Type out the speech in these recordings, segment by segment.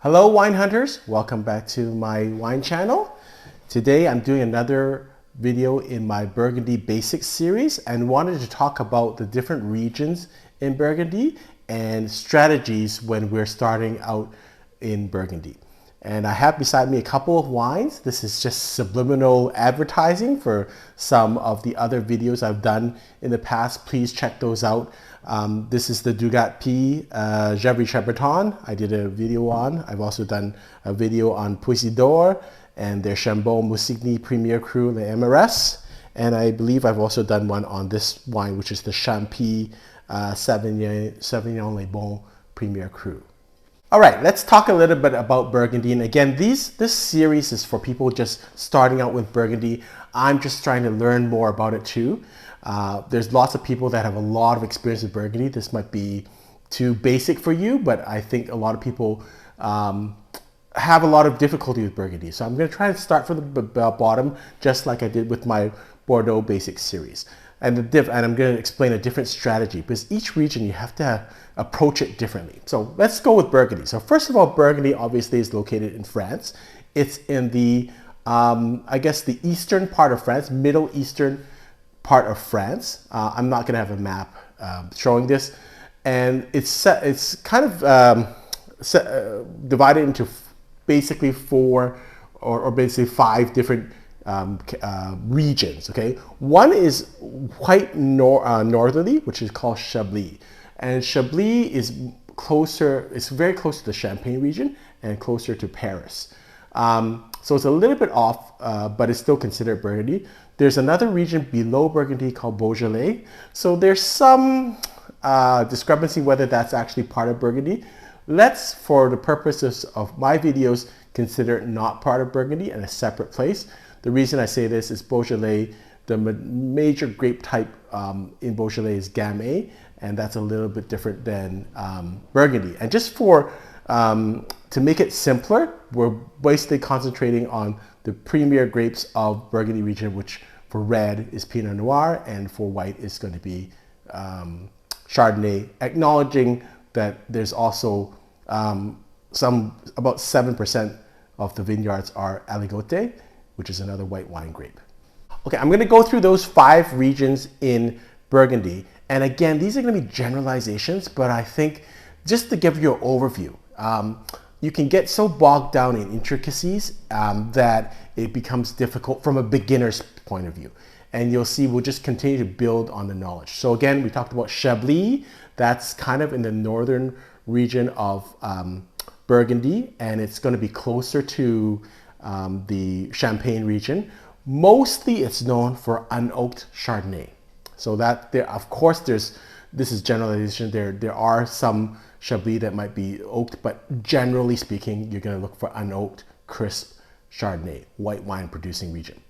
Hello wine hunters, welcome back to my wine channel. Today I'm doing another video in my Burgundy Basics series and wanted to talk about the different regions in Burgundy and strategies when we're starting out in Burgundy. And I have beside me a couple of wines. This is just subliminal advertising for some of the other videos I've done in the past. Please check those out. This is the Dugat P Javry Chaberton I did a video on. I've also done a video on Puissy d'Or and their Chambon Musigny Premier Cru Le MRS. And I believe I've also done one on this wine, which is the Champy Sauvignon Le Bon Premier Cru. All right, let's talk a little bit about Burgundy. And again, this series is for people just starting out with Burgundy. I'm just trying to learn more about it too. There's lots of people that have a lot of experience with Burgundy. This might be too basic for you, but I think a lot of people have a lot of difficulty with Burgundy. So I'm going to try and start from the bottom, just like I did with my Bordeaux Basics series. And I'm going to explain a different strategy because each region you have to approach it differently. So let's go with Burgundy. So first of all, Burgundy obviously is located in France. It's in the, I guess the eastern part of France, middle eastern part of France. I'm not going to have a map showing this. And it's kind of divided into basically four or basically five different regions. Okay, one is quite northerly, which is called Chablis, and Chablis is closer. It's very close to the Champagne region and closer to Paris. So it's a little bit off, but it's still considered Burgundy. There's another region below Burgundy called Beaujolais. So there's some discrepancy whether that's actually part of Burgundy. Let's, for the purposes of my videos, consider it not part of Burgundy and a separate place. The reason I say this is Beaujolais, the major grape type in Beaujolais is Gamay, and that's a little bit different than Burgundy. And just for, to make it simpler, we're basically concentrating on the premier grapes of Burgundy region, which for red is Pinot Noir, and for white is going to be Chardonnay, acknowledging that there's also about 7% of the vineyards are Aligoté, which is another white wine grape. Okay, I'm going to go through those five regions in Burgundy. And again, these are going to be generalizations, but I think just to give you an overview, you can get so bogged down in intricacies that it becomes difficult from a beginner's point of view. And you'll see we'll just continue to build on the knowledge. So again, we talked about Chablis. That's kind of in the northern region of Burgundy, and it's going to be closer to the Champagne region. Mostly it's known for unoaked Chardonnay. So that there, of course, this is generalization. There are some Chablis that might be oaked, but generally speaking, you're going to look for unoaked, crisp Chardonnay, white wine producing region.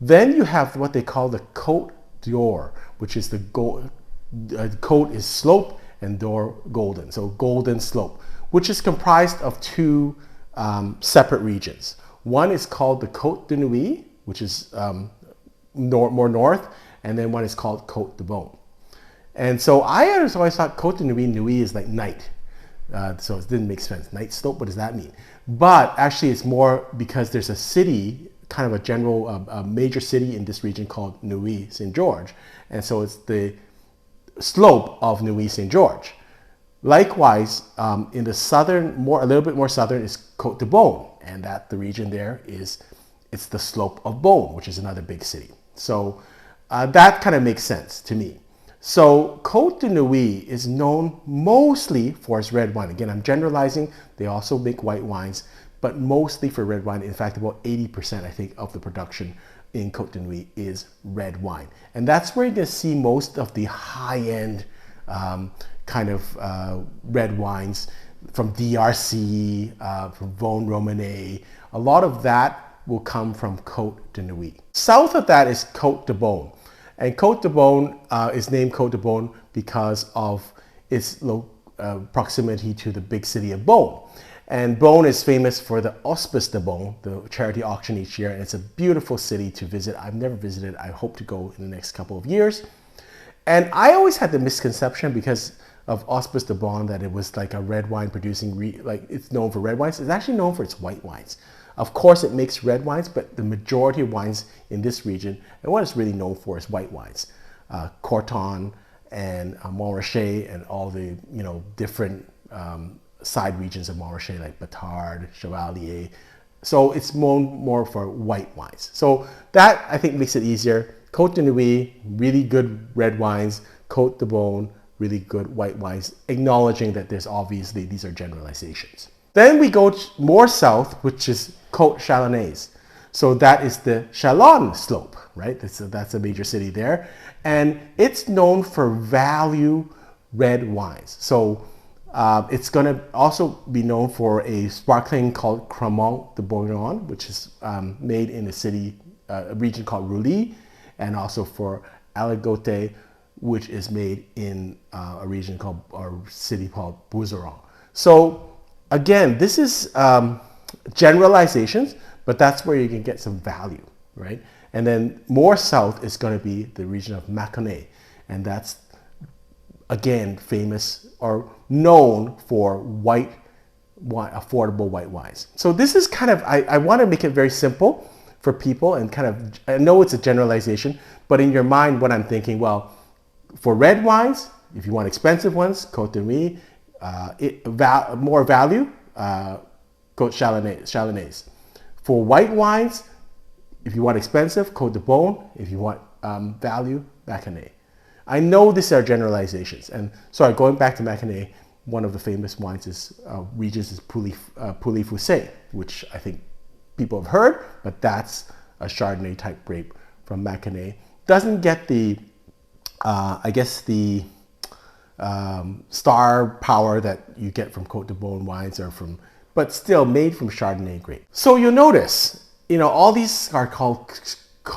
Then you have what they call the Côte d'Or, which is the Côte is slope and d'Or golden, so golden slope, which is comprised of two separate regions. One is called the Côte de Nuits, which is more north, and then one is called Côte de Beaune. And so I always thought Côte de Nuits is like night. So it didn't make sense. Night slope, what does that mean? But actually it's more because there's a city, kind of a general, major city in this region called Nuits Saint George. And so it's the slope of Nuits Saint George. Likewise, in the southern, a little bit more southern is Côte de Beaune, and that the region there it's the slope of Beaune, which is another big city. So that kind of makes sense to me. So Côte de Nuits is known mostly for its red wine. Again, I'm generalizing. They also make white wines, but mostly for red wine. In fact, about 80%, I think, of the production in Côte de Nuits is red wine. And that's where you're going to see most of the high-end kind of red wines from DRC, from Vosne Romanée. A lot of that will come from Côte de Nuits. South of that is Côte de Beaune. And Côte de Beaune is named Côte de Beaune because of its proximity to the big city of Beaune. And Beaune is famous for the Hospice de Beaune, the charity auction each year, and it's a beautiful city to visit. I've never visited. I hope to go in the next couple of years. And I always had the misconception because of Hospice de Beaune that it was like a red wine producing, like it's known for red wines. It's actually known for its white wines. Of course, it makes red wines, but the majority of wines in this region, and what it's really known for is white wines. Corton and Montrachet and all the different side regions of Montrachet like Batard, Chevalier. So it's known more for white wines. So that I think makes it easier. Côte de Nuits, really good red wines. Côte de Beaune, really good white wines, acknowledging that there's obviously, these are generalizations. Then we go more south, which is Côte Chalonnaise. So that is the Chalon slope, right? That's a major city there. And it's known for value red wines. So it's going to also be known for a sparkling called Cremant de Bourgogne, which is made in a region called Roulis, and also for Aligoté, which is made in a region called, or city called Bouzeron. So again, this is generalizations, but that's where you can get some value, right? And then more south is going to be the region of Mâconnais, and that's again famous or known for affordable white wines. So this is kind of, I want to make it very simple for people and kind of, I know it's a generalization, but in your mind, what I'm thinking, well, for red wines, if you want expensive ones, Côte de Nuits, more value, Côte Chalonnaise. For white wines, if you want expensive, Côte de Beaune. If you want value, Mâconnais. I know these are generalizations. And sorry, going back to Mâconnais, one of the famous wines regions is Pouilly-Fuissé, which I think people have heard, but that's a Chardonnay type grape from Mâconnais. Doesn't get the, I guess the star power that you get from Côte de Beaune wines but still made from Chardonnay grape. So you'll notice, all these are called,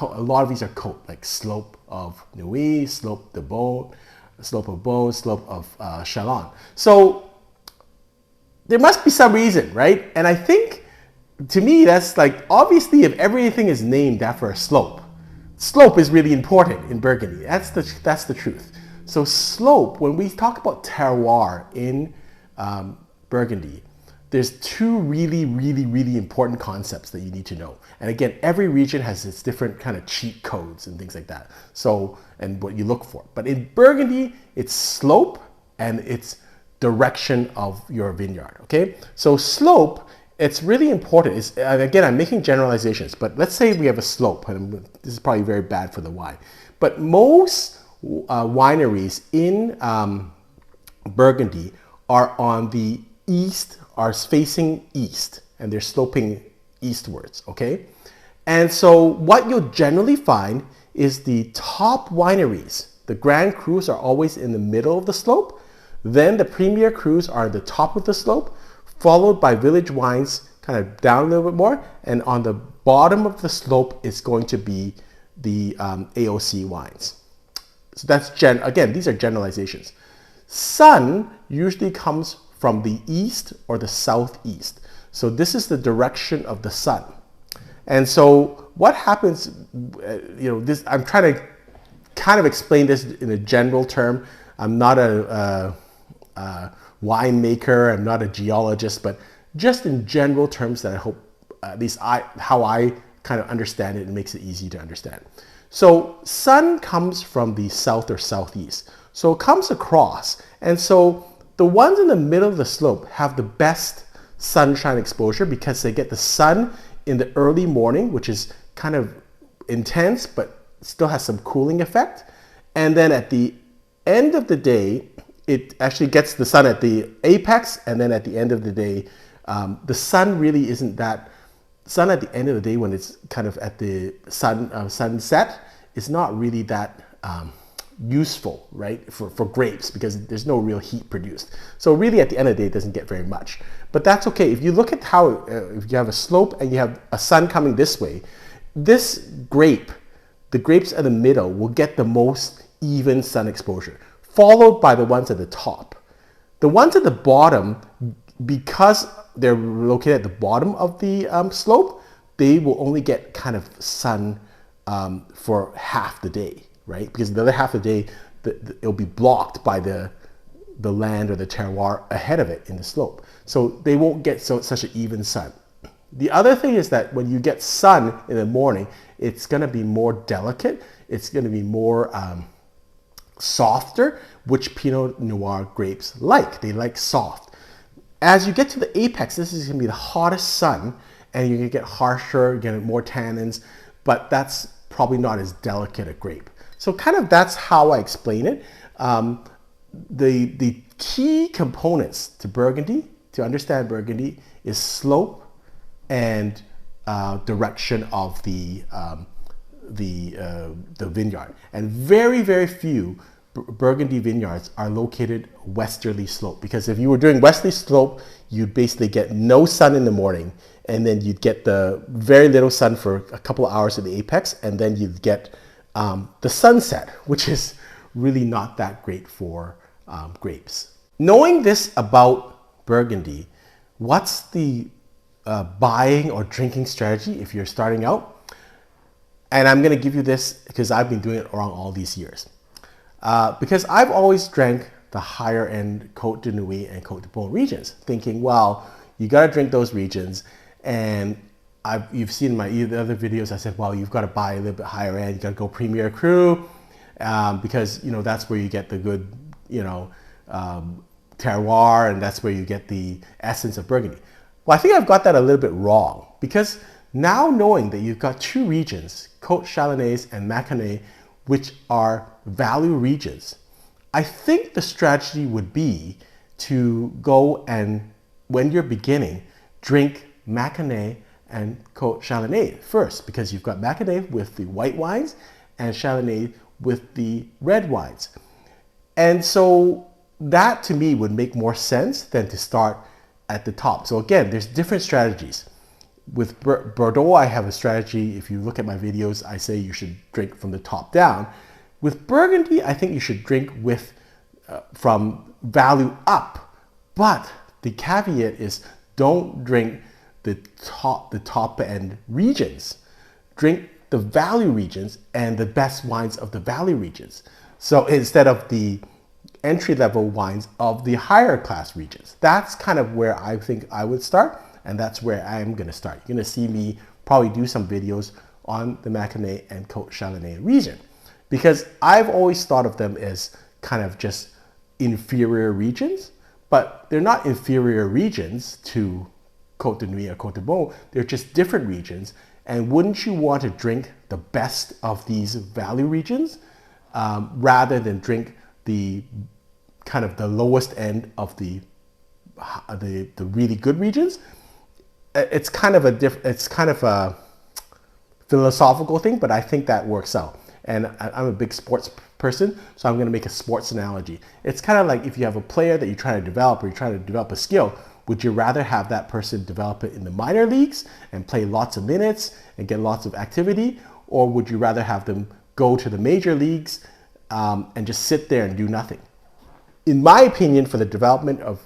a lot of these are Côte, like slope of Nuits, slope de Beaune, slope of Beaune, slope of Chalon. So there must be some reason, right? And I think, to me, that's like, obviously if everything is named after a slope is really important in Burgundy. That's the truth. So slope, when we talk about terroir in Burgundy, there's two really, really, really important concepts that you need to know. And again, every region has its different kind of cheat codes and things like that. So, and what you look for. But in Burgundy, it's slope and it's direction of your vineyard, okay? So slope, it's really important. Again, I'm making generalizations, but let's say we have a slope, and this is probably very bad for the wine. But most wineries in Burgundy are on the east, are facing east, and they're sloping eastwards, okay? And so what you'll generally find is the top wineries, the Grand Crus, are always in the middle of the slope. Then the Premier Crus are at the top of the slope, followed by village wines kind of down a little bit more. And on the bottom of the slope is going to be the AOC wines. So that's, again, these are generalizations. Sun usually comes from the east or the southeast. So this is the direction of the sun. And so what happens, I'm trying to kind of explain this in a general term. I'm not a winemaker, I'm not a geologist, but just in general terms that I hope, at least how I kind of understand it, it makes it easy to understand. So sun comes from the south or southeast. So it comes across. And so the ones in the middle of the slope have the best sunshine exposure because they get the sun in the early morning, which is kind of intense, but still has some cooling effect. And then at the end of the day, it actually gets the sun at the apex, and then at the end of the day, the sun really isn't that, sun at the end of the day when it's kind of at the sunset is not really that useful, right, for grapes because there's no real heat produced. So really at the end of the day, it doesn't get very much. But that's okay. If you look at how, if you have a slope and you have a sun coming this way, this grape, the grapes at the middle will get the most even sun exposure, followed by the ones at the top. The ones at the bottom, because they're located at the bottom of the slope, they will only get kind of sun for half the day, right? Because the other half of the day, it'll be blocked by the the land or the terroir ahead of it in the slope. So they won't get such an even sun. The other thing is that when you get sun in the morning, it's going to be more delicate. It's going to be more softer, which Pinot Noir grapes like. They like soft. As you get to the apex, this is going to be the hottest sun, and you're going to get harsher, you're going to get more tannins, but that's probably not as delicate a grape. So kind of that's how I explain it. The key components to Burgundy, to understand Burgundy, is slope and direction of the vineyard. And very, very few Burgundy vineyards are located westerly slope, because if you were doing westerly slope, you'd basically get no sun in the morning, and then you'd get the very little sun for a couple of hours at the apex, and then you'd get the sunset, which is really not that great for grapes. Knowing this about Burgundy, what's the buying or drinking strategy if you're starting out? And I'm going to give you this because I've been doing it around all these years. Because I've always drank the higher end Côte de Nuits and Côte de Beaune regions, thinking, well, you got to drink those regions. And you've seen my other videos, I said, well, you've got to buy a little bit higher end. You got to go Premier Cru, because, you know, that's where you get the good, you know, terroir, and that's where you get the essence of Burgundy. Well, I think I've got that a little bit wrong, because now knowing that you've got two regions, Côte Chalonnaise and Mâconnais, which are value regions, I think the strategy would be to go and, when you're beginning, drink Mâconnais and Côte Chalonnaise first, because you've got Mâconnais with the white wines and Chardonnay with the red wines. And so that to me would make more sense than to start at the top. So again, there's different strategies. With Bordeaux, I have a strategy. If you look at my videos, I say you should drink from the top down. With Burgundy, I think you should drink with from value up. But the caveat is, don't drink the top end regions. Drink the value regions and the best wines of the value regions. So instead of the entry-level wines of the higher class regions. That's kind of where I think I would start, and that's where I am going to start. You're going to see me probably do some videos on the Mâconnais and Côte Chalonnaise region, because I've always thought of them as kind of just inferior regions, but they're not inferior regions to Côte de Nuits or Côte de Beaune. They're just different regions. And wouldn't you want to drink the best of these value regions rather than drink the kind of the lowest end of the really good regions? It's kind of a philosophical thing, but I think that works out. And I'm a big sports person, so I'm going to make a sports analogy. It's kind of like if you have a player that you're trying to develop, or you're trying to develop a skill, would you rather have that person develop it in the minor leagues and play lots of minutes and get lots of activity, or would you rather have them go to the major leagues and just sit there and do nothing? In my opinion, for the development of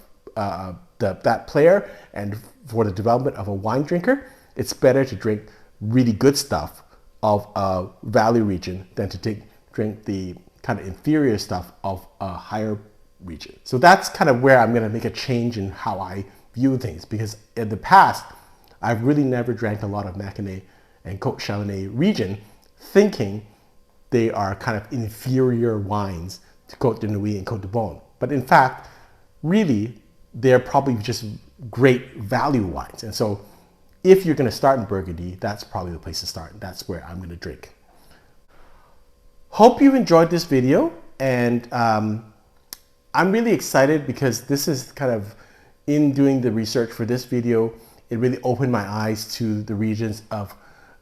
that player and for the development of a wine drinker, it's better to drink really good stuff of a value region than to drink the kind of inferior stuff of a higher region. So that's kind of where I'm going to make a change in how I view things, because in the past, I've really never drank a lot of Mâconnais and Côte Chalonnaise region, thinking they are kind of inferior wines to Côte de Nuits and Côte de Beaune. But in fact, really, they're probably just great value wines. And so if you're going to start in Burgundy, that's probably the place to start. That's where I'm going to drink. Hope you enjoyed this video, and I'm really excited because this is kind of, in doing the research for this video, it really opened my eyes to the regions of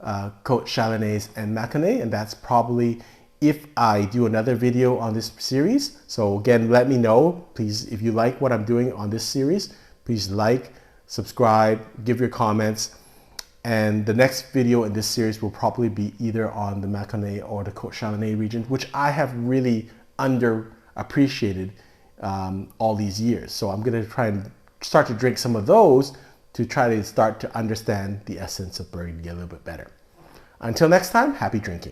Côte Chalonnaise and Mâconnais, and that's probably if I do another video on this series. So again, let me know, please, if you like what I'm doing on this series, please like, subscribe, give your comments. And the next video in this series will probably be either on the Mâconnais or the Côte Chalonnaise region, which I have really underappreciated all these years. So I'm going to try and start to drink some of those to try to start to understand the essence of Burgundy a little bit better. Until next time, happy drinking.